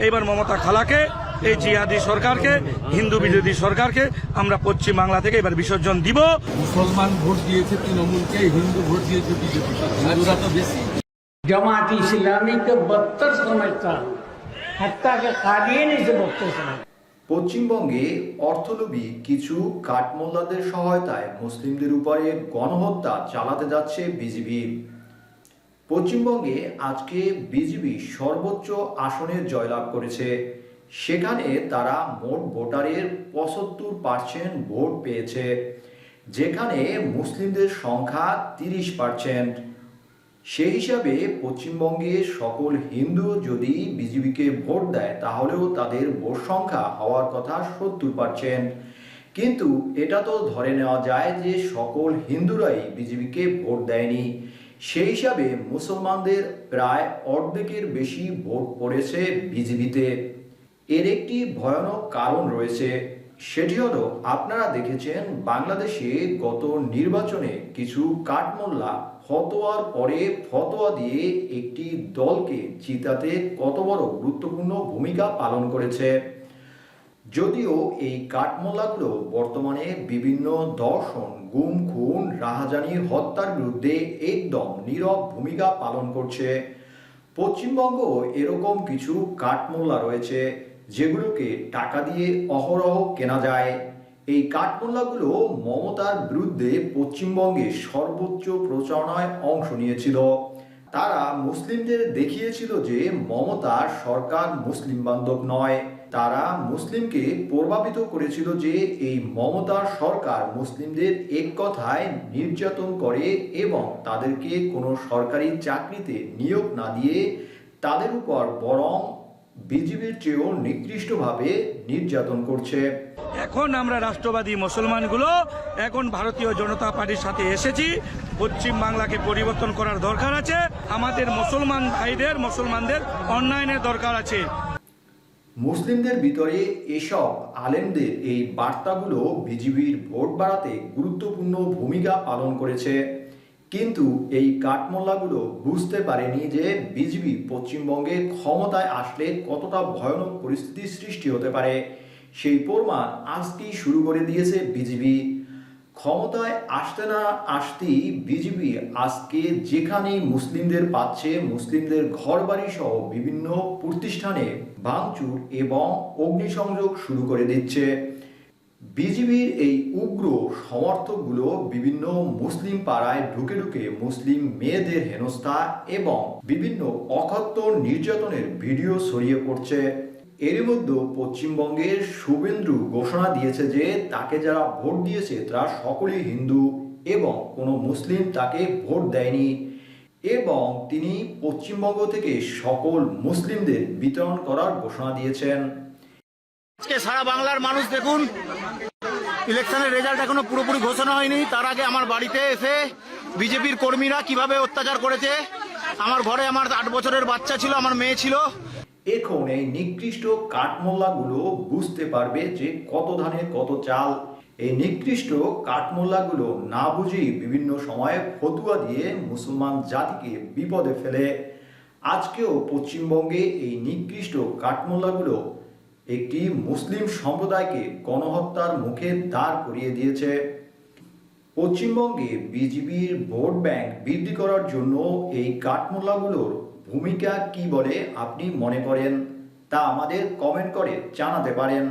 এইবার মমতা খালাকে, এই জিহাদি সরকারকে, হিন্দু বিরোধী সরকারকে আমরা পশ্চিম বাংলা থেকে এবার বিসর্জন দিব। মুসলমান ভোট দিয়েছে তৃণমূলকে, হিন্দু ভোট দিয়েছে বিজেপি, হিন্দুরা তো বেশি। जमात इस्लामी को बदतर समझता हूँ, हत्या के कादियानी से बदतर समझता। পশ্চিমবঙ্গে অর্থলোভী কিছু কাঠমোল্লাদের সহায়তায় মুসলিমদের উপরে গণহত্যা চালাতে যাচ্ছে বিজেপি। পশ্চিমবঙ্গে আজকে বিজেপি সর্বোচ্চ আসনে জয়লাভ করেছে। সেখানে তারা মোট ভোটারের ৭৫% ভোট পেয়েছে, যেখানে মুসলিমদের সংখ্যা ৩০%। সেই হিসাবে পশ্চিমবঙ্গে সকল হিন্দু যদি বিজেপিকে ভোট দেয় তাহলেও তাদের ভোট সংখ্যা হওয়ার কথা ৭০%। কিন্তু এটা তো ধরে নেওয়া যায় যে সকল হিন্দুরাই বিজেপিকে ভোট দেয়নি। সেই হিসাবে মুসলমানদের প্রায় অর্ধেকের বেশি ভোট পড়েছে বিজেপিতে। এর একটি ভয়ানক কারণ রয়েছে, সেটি হলো আপনারা দেখেছেন বাংলাদেশে গত নির্বাচনে কিছু কাঠমোল্লা ফতোয়ার পরে ফতোয়া দিয়ে একটি দলকে জিতাতে কত বড় গুরুত্বপূর্ণ ভূমিকা পালন করেছে। যদিও এই কাঠমোল্লাগুলো বর্তমানে বিভিন্ন ধর্ষণ, গুম, খুন, রাহাজানি, হত্যার বিরুদ্ধে একদম নীরব ভূমিকা পালন করছে। পশ্চিমবঙ্গ এরকম কিছু কাঠমোল্লা রয়েছে যেগুলোকে টাকা দিয়ে অহরহ কেনা যায়। এই কাঠমোল্লাগুলো মমতার বিরুদ্ধে পশ্চিমবঙ্গে সর্বোচ্চ প্রচারণায় অংশ নিয়েছিল। তারা মুসলিমদের দেখিয়েছিল যে মমতার সরকার মুসলিম বান্ধব নয়। তারা মুসলিমকে প্রভাবিত করেছিল যে এই মমতার সরকার মুসলিমদের এক কথায় নির্যাতন করে এবং তাদেরকে কোনো সরকারি চাকরিতে নিয়োগ না দিয়ে তাদের উপর বরং বিজেপির চেয়েও নিকৃষ্টভাবে নির্যাতন করছে। এখন আমরা রাষ্ট্রবাদী মুসলমানগুলো এখন ভারতীয় জনতা পার্টির সাথে এসেছি। পশ্চিম বাংলাকে পরিবর্তন করার দরকার আছে। আমাদের মুসলমান ভাইদের, মুসলমানদের উন্নয়নের দরকার আছে। মুসলিমদের ভিতরে এসব আলেমদের এই বার্তাগুলো বিজেপির ভোট বাড়াতে গুরুত্বপূর্ণ ভূমিকা পালন করেছে। কিন্তু এই কাঠমোল্লাগুলো বুঝতে পারেনি যে বিজেপি পশ্চিমবঙ্গে ক্ষমতায় আসলে কতটা ভয়ানক পরিস্থিতির সৃষ্টি হতে পারে। সেই প্রমাণ আজকেই শুরু করে দিয়েছে বিজেপি। ক্ষমতায় আসতে না আসতেই বিজেপি আজকে যেখানেই মুসলিমদের পাচ্ছে, মুসলিমদের ঘরবাড়ি সহ বিভিন্ন প্রতিষ্ঠানে ভাঙচুর এবং অগ্নিসংযোগ শুরু করে দিচ্ছে। বিজেপির এই উগ্র সমর্থকগুলো বিভিন্ন মুসলিম পাড়ায় ঢুকে ঢুকে মুসলিম মেয়েদের হেনস্থা এবং বিভিন্ন অকথ্য নির্যাতনের ভিডিও ছড়িয়ে পড়ছে। এর মধ্যে পশ্চিমবঙ্গের শুভেন্দু ঘোষণা দিয়েছে যে তাকে যারা ভোট দিয়েছে তারা সকলেই হিন্দু এবং কোনো মুসলিম তাকে ভোট দেয়নি, এবং তিনি পশ্চিমবঙ্গ থেকে সকল মুসলিমদের বিতরণ করার ঘোষণা দিয়েছেন। আজকে সারা বাংলার মানুষ দেখুন, ইলেকশনের রেজাল্ট এখনো পুরোপুরি ঘোষণা হয়নি, তার আগে আমার বাড়িতে এসে বিজেপির কর্মীরা কিভাবে অত্যাচার করেছে। আমার ঘরে আমার 8 বছরের বাচ্চা ছিল, আমার মেয়ে ছিল। এখন এই নিকৃষ্ট কাঠমোল্লাগুলো বুঝতে পারবে যে কত ধানে কত চাল। এই নিকৃষ্ট কাঠমোল্লাগুলো না বুঝেই বিভিন্ন সময়ে ফতুয়া দিয়ে মুসলমান জাতিকে বিপদে ফেলে। আজকেও পশ্চিমবঙ্গে এই নিকৃষ্ট কাঠমোল্লাগুলো একটি মুসলিম সম্প্রদায়কে গণহত্যার মুখে দাঁড় করিয়ে দিয়েছে। পশ্চিমবঙ্গে বিজেপির ভোট ব্যাংক বৃদ্ধি করার জন্য এই কাঠমোল্লাগুলোর ভূমিকা কি বলে আপনি মনে করেন তা আমাদের কমেন্ট করে জানাতে পারেন।